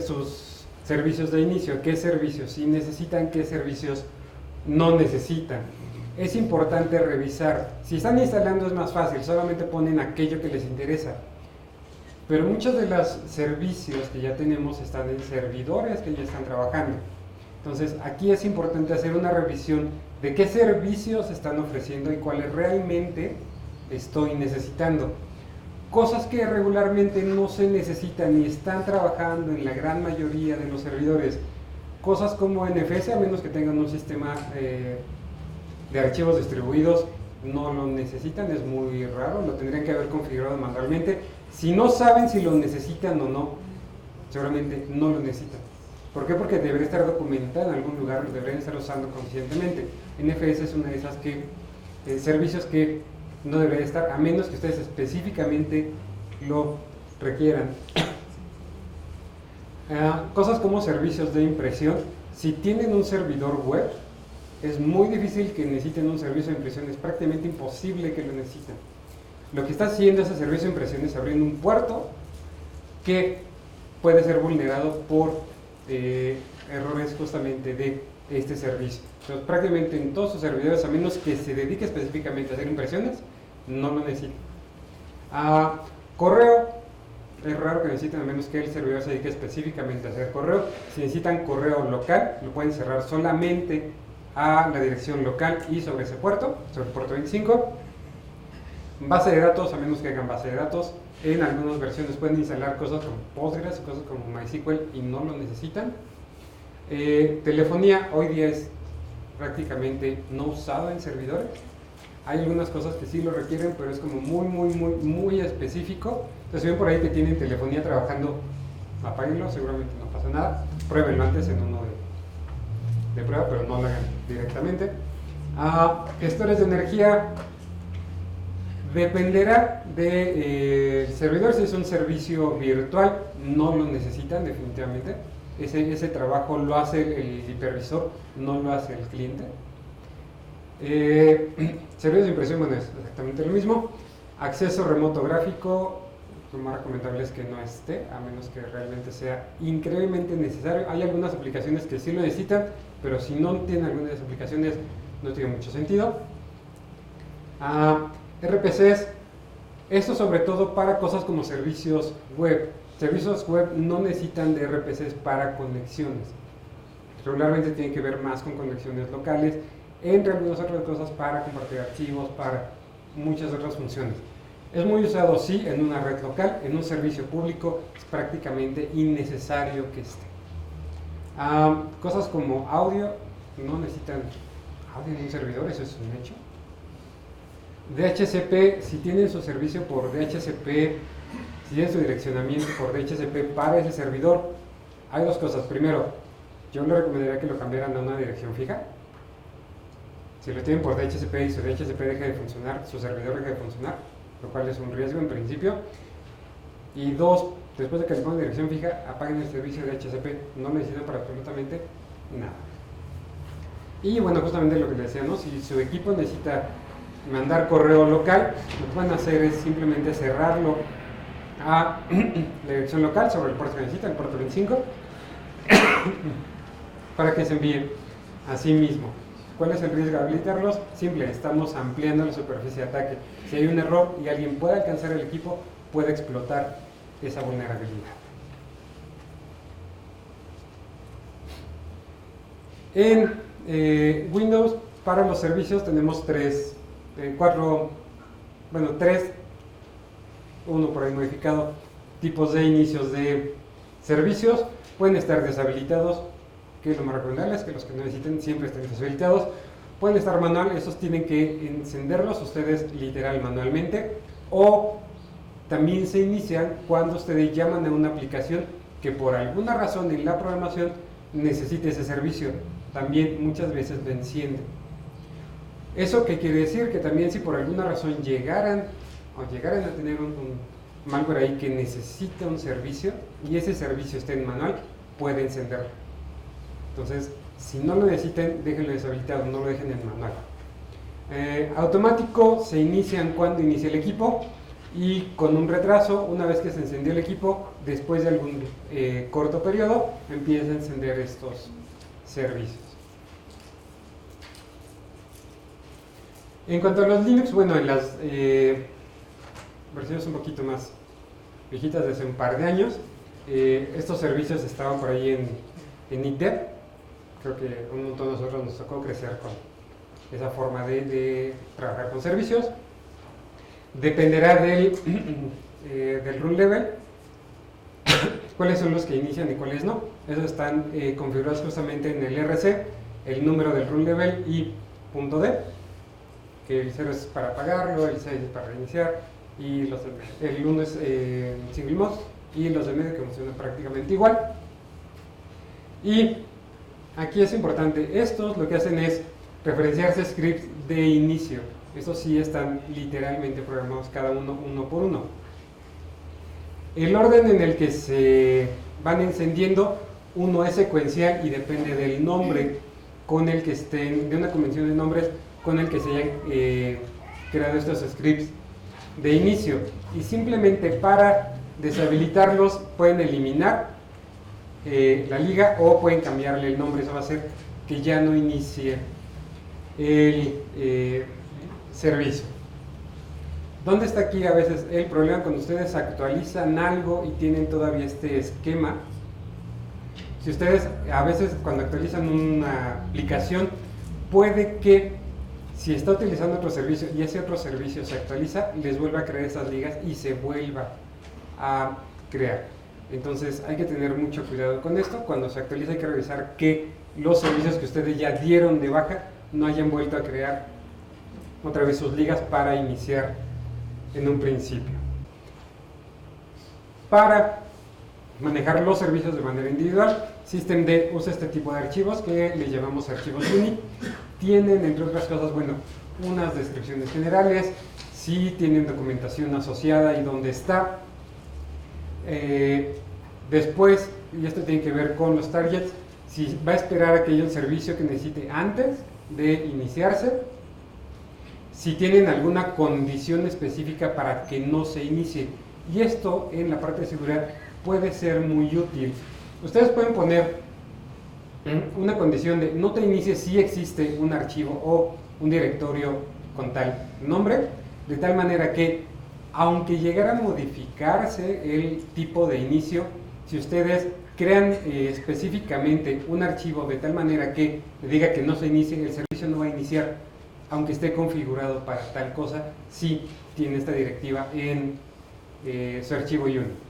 sus servicios de inicio, qué servicios sí necesitan, qué servicios no necesitan. Es importante revisar. Si están instalando es más fácil, solamente ponen aquello que les interesa. Pero muchos de los servicios que ya tenemos están en servidores que ya están trabajando. Entonces aquí es importante hacer una revisión de qué servicios están ofreciendo y cuáles realmente estoy necesitando. Cosas que regularmente no se necesitan ni están trabajando en la gran mayoría de los servidores. Cosas como NFS, a menos que tengan un sistema de archivos distribuidos, no lo necesitan, es muy raro, lo tendrían que haber configurado manualmente. Si no saben si lo necesitan o no, seguramente no lo necesitan. ¿Por qué? Porque debería estar documentado en algún lugar, lo deberían estar usando conscientemente. NFS es una de esas servicios que no debería estar, a menos que ustedes específicamente lo requieran. Cosas como servicios de impresión. Si tienen un servidor web, es muy difícil que necesiten un servicio de impresión, es prácticamente imposible que lo necesiten. Lo que está haciendo ese servicio de impresión es abriendo un puerto que puede ser vulnerado por errores justamente de este servicio. Entonces, prácticamente en todos sus servidores, a menos que se dedique específicamente a hacer impresiones, no lo necesitan. Correo, es raro que necesiten, a menos que el servidor se dedique específicamente a hacer correo. Si necesitan correo local, lo pueden cerrar solamente a la dirección local y sobre ese puerto, sobre el puerto 25. Base de datos, a menos que hagan base de datos. En algunas versiones pueden instalar cosas como Postgres, cosas como MySQL y no lo necesitan. Telefonía hoy día es prácticamente no usado en servidores. Hay algunas cosas que sí lo requieren, pero es como muy específico. Entonces, si ven por ahí que tienen telefonía trabajando, apáguenlo, seguramente no pasa nada. Pruébenlo antes en uno de prueba, pero no lo hagan directamente. Gestores de energía, dependerá del servidor. Si es un servicio virtual, no lo necesitan definitivamente. Ese trabajo lo hace el hipervisor, no lo hace el cliente. Servicios de impresión, bueno, es exactamente lo mismo. Acceso remoto gráfico, lo más recomendable es que no esté, a menos que realmente sea increíblemente necesario. Hay algunas aplicaciones que sí lo necesitan, pero si no tienen alguna de las aplicaciones, no tiene mucho sentido. RPCs, esto sobre todo para cosas como servicios web. Servicios web no necesitan de RPCs para conexiones. Regularmente tienen que ver más con conexiones locales, entre algunas otras cosas para compartir archivos, para muchas otras funciones. Es muy usado, sí, en una red local. En un servicio público es prácticamente innecesario que esté. Cosas como audio, no necesitan audio en un servidor, eso es un hecho. DHCP, si tienen su servicio por DHCP, si tienen su direccionamiento por DHCP para ese servidor, hay dos cosas. Primero, yo le recomendaría que lo cambiaran a una dirección fija. Si lo tienen por DHCP y su DHCP deja de funcionar, su servidor deja de funcionar, lo cual es un riesgo en principio. Y dos, después de que le pongan dirección fija, apaguen el servicio de DHCP, no necesitan para absolutamente nada. Y bueno, justamente lo que les decía, ¿no? Si su equipo necesita mandar correo local, lo que pueden hacer es simplemente cerrarlo a la dirección local sobre el puerto que necesita, el puerto 25, para que se envíe a sí mismo. ¿Cuál es el riesgo de habilitarlos? Simple, estamos ampliando la superficie de ataque. Si hay un error y alguien puede alcanzar el equipo, puede explotar esa vulnerabilidad. En Windows, para los servicios tenemos tres, uno por ahí modificado, tipos de inicios de servicios. Pueden estar deshabilitados, que es lo más recomendable, es que los que no necesiten siempre estén deshabilitados. Pueden estar manual, esos tienen que encenderlos ustedes literal manualmente, o también se inician cuando ustedes llaman a una aplicación que por alguna razón en la programación necesite ese servicio. También muchas veces lo encienden. ¿Eso qué quiere decir? Que también si por alguna razón llegaran a tener un malware ahí que necesita un servicio y ese servicio está en manual, puede encenderlo. Entonces, si no lo necesiten, déjenlo deshabilitado, no lo dejen en manual. Automático se inician cuando inicia el equipo y con un retraso, una vez que se encendió el equipo, después de algún corto periodo, empieza a encender estos servicios. En cuanto a los Linux, bueno, en las versiones un poquito más viejitas de hace un par de años, estos servicios estaban por ahí en ITDEV. Creo que un montón de nosotros nos tocó crecer con esa forma de trabajar con servicios. Dependerá del run level, cuáles son los que inician y cuáles no. Esos están configurados justamente en el RC, el número del run level y .d, que el 0 es para apagarlo, el 6 es para reiniciar, y el 1 es single mode, y los de medio que funcionan prácticamente igual. Y aquí es importante, estos lo que hacen es referenciarse scripts de inicio. Estos sí están literalmente programados cada uno por uno. El orden en el que se van encendiendo, uno es secuencial y depende del nombre con el que estén, de una convención de nombres con el que se hayan creado estos scripts de inicio. Y simplemente para deshabilitarlos pueden eliminar la liga o pueden cambiarle el nombre. Eso va a hacer que ya no inicie el servicio. ¿Dónde está aquí a veces el problema? Cuando ustedes actualizan algo y tienen todavía este esquema. Si ustedes a veces cuando actualizan una aplicación, puede que si está utilizando otro servicio y ese otro servicio se actualiza, les vuelva a crear esas ligas y se vuelva a crear. Entonces hay que tener mucho cuidado con esto. Cuando se actualiza hay que revisar que los servicios que ustedes ya dieron de baja no hayan vuelto a crear otra vez sus ligas para iniciar en un principio. Para manejar los servicios de manera individual, Systemd usa este tipo de archivos que le llamamos archivos UNI. Tienen, entre otras cosas, bueno, unas descripciones generales, sí tienen documentación asociada y dónde está. Después, y esto tiene que ver con los targets, si va a esperar a que haya un servicio que necesite antes de iniciarse, si tienen alguna condición específica para que no se inicie. Y esto en la parte de seguridad puede ser muy útil. Ustedes pueden poner una condición de no te inicies si existe un archivo o un directorio con tal nombre, de tal manera que aunque llegara a modificarse el tipo de inicio, si ustedes crean específicamente un archivo de tal manera que diga que no se inicie, el servicio no va a iniciar, aunque esté configurado para tal cosa, si tiene esta directiva en su archivo UNI.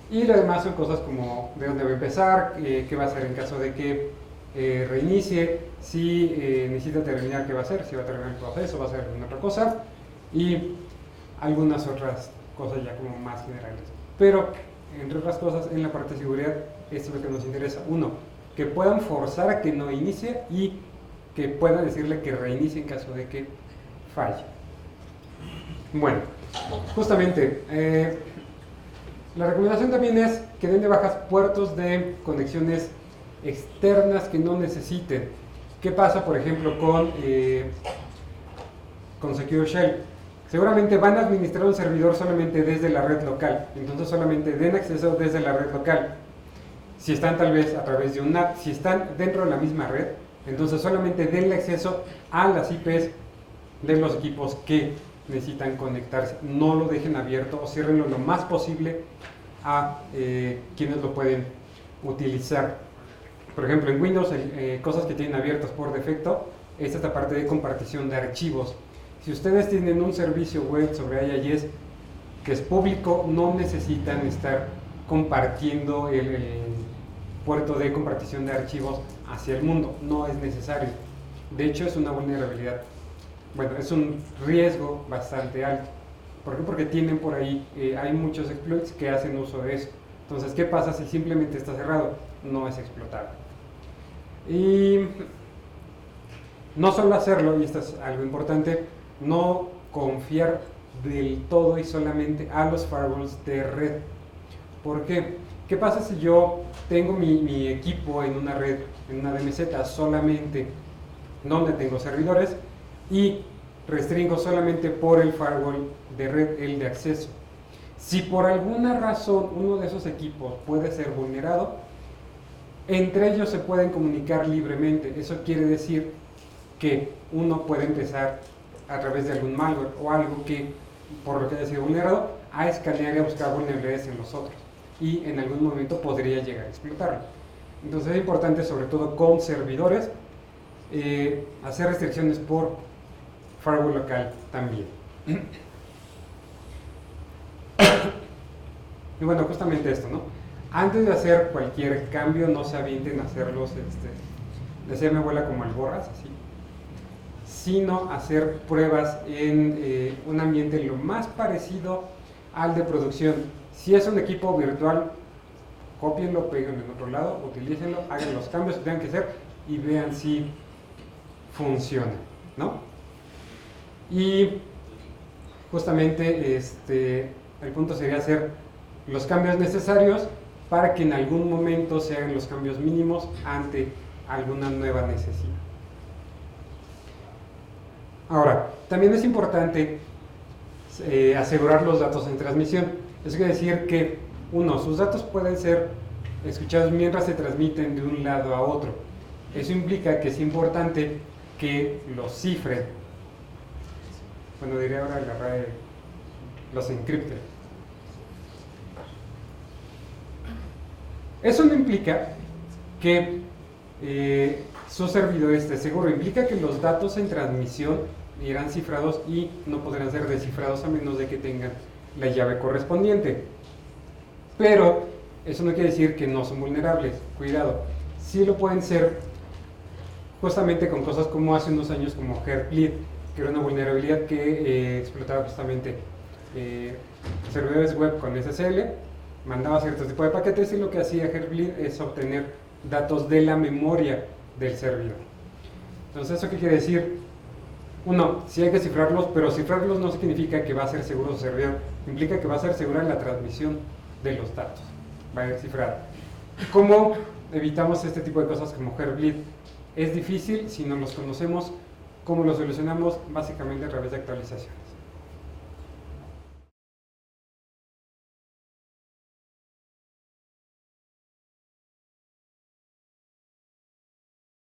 Y lo demás son cosas como de dónde va a empezar, qué va a hacer en caso de que reinicie, si necesita terminar, qué va a hacer, si va a terminar el proceso, va a hacer alguna otra cosa, y algunas otras cosas ya como más generales. Pero, entre otras cosas, en la parte de seguridad, esto es lo que nos interesa. Uno, que puedan forzar a que no inicie y que puedan decirle que reinicie en caso de que falle. Bueno, justamente, la recomendación también es que den de bajas puertos de conexiones externas que no necesiten. ¿Qué pasa, por ejemplo, con Secure Shell? Seguramente van a administrar un servidor solamente desde la red local, entonces solamente den acceso desde la red local. Si están tal vez a través de un NAT, si están dentro de la misma red, entonces solamente denle acceso a las IPs de los equipos que necesitan conectarse. No lo dejen abierto o ciérrenlo lo más posible a quienes lo pueden utilizar. Por ejemplo, en Windows, cosas que tienen abiertas por defecto es esta parte de compartición de archivos. Si ustedes tienen un servicio web sobre IIS que es público, no necesitan estar compartiendo el puerto de compartición de archivos hacia el mundo, no es necesario. De hecho, es una vulnerabilidad. Bueno, es un riesgo bastante alto. ¿Por qué? Porque tienen por ahí, hay muchos exploits que hacen uso de eso. Entonces, ¿qué pasa si simplemente está cerrado? No es explotable. Y no solo hacerlo, y esto es algo importante, no confiar del todo y solamente a los firewalls de red. ¿Por qué? ¿Qué pasa si yo tengo mi equipo en una red, en una DMZ solamente, donde tengo servidores, y restringo solamente por el firewall de red el de acceso. Si por alguna razón uno de esos equipos puede ser vulnerado, entre ellos se pueden comunicar libremente. Eso quiere decir que uno puede empezar a través de algún malware o algo que, por lo que haya sido vulnerado, a escanear y a buscar vulnerabilidades en los otros. Y en algún momento podría llegar a explotarlo. Entonces es importante, sobre todo con servidores, hacer restricciones por firewall local también. Y bueno, justamente esto, ¿no? Antes de hacer cualquier cambio, no se avienten a hacerlos, decía mi abuela, como el borras, así, sino hacer pruebas en un ambiente lo más parecido al de producción. Si es un equipo virtual, cópienlo, péguenlo en otro lado, utilícenlo, hagan los cambios que tengan que hacer y vean si funciona, ¿no? Y justamente el punto sería hacer los cambios necesarios para que en algún momento se hagan los cambios mínimos ante alguna nueva necesidad. Ahora, también es importante asegurar los datos en transmisión. Eso quiere decir que, uno, sus datos pueden ser escuchados mientras se transmiten de un lado a otro. Eso implica que es importante que los cifren. Bueno, diría ahora la RAE, los encripten. Eso no implica que su servidor esté seguro, implica que los datos en transmisión irán cifrados y no podrán ser descifrados a menos de que tengan la llave correspondiente. Pero eso no quiere decir que no son vulnerables, cuidado, sí lo pueden ser justamente con cosas como hace unos años como Heartbleed, que era una vulnerabilidad que explotaba justamente servidores web con SSL, mandaba cierto tipo de paquetes y lo que hacía Heartbleed es obtener datos de la memoria del servidor. Entonces, ¿eso qué quiere decir? Uno, sí hay que cifrarlos, pero cifrarlos no significa que va a ser seguro su servidor, implica que va a ser segura la transmisión de los datos, va a ser cifrada. ¿Cómo evitamos este tipo de cosas como Heartbleed? Es difícil si no los conocemos. ¿Cómo lo solucionamos? Básicamente a través de actualizaciones.